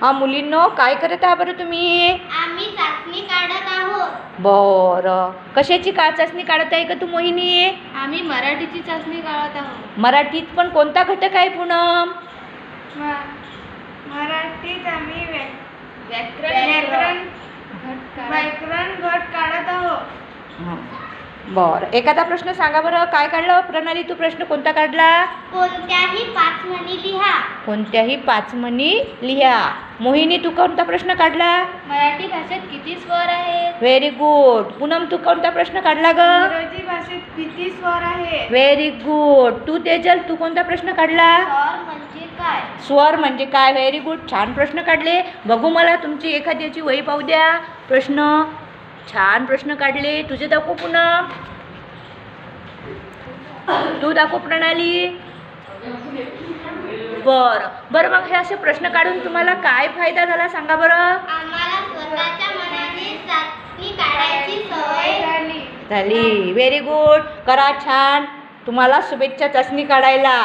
मुलींनो, काय करत आहात बरं तुम्ही? आम्ही चाचणी काढत आहोत. बरं, कशाची चाचणी काढत आहे का तू मोहिनी? आम्ही मराठीची चाचणी काढत आहोत. मराठीत पण कोणता घटक आहे पूनम? मराठीत आम्ही व्याकरण घट काढत आहोत. बरं, एखादा प्रश्न सांगा बरं. काय काढलं प्रणाली, तू प्रश्न कोणता काढला? कोणत्याही 5 म्हणी लिहा. कोणत्याही 5 म्हणी लिहा. मोहिनी, तू कोणता प्रश्न काढला? मराठी भाषेत किती स्वर आहेत? Very good. पूनम, तू कोणता प्रश्न काढला ग? इंग्रजी भाषेत किती स्वर आहेत? Very good. तू तेजल, तू कोणता प्रश्न काढला? स्वर म्हणजे काय? स्वर म्हणजे काय? Very good. छान प्रश्न काढले. बघू, मला तुमची एखाद्याची वही पाहू द्या. प्रश्न छान प्रश्न काढले. तुझे दाखव पूनम. तू दाखव प्रणाली. बरं, मग हे असे प्रश्न काढून तुम्हाला काय फायदा झाला सांगा बरं? आम्हाला स्वतःच्या मनाने चाचणी काढायची सवय झाली. Very good. करा छान. तुम्हाला शुभेच्छा चाचणी काढायला.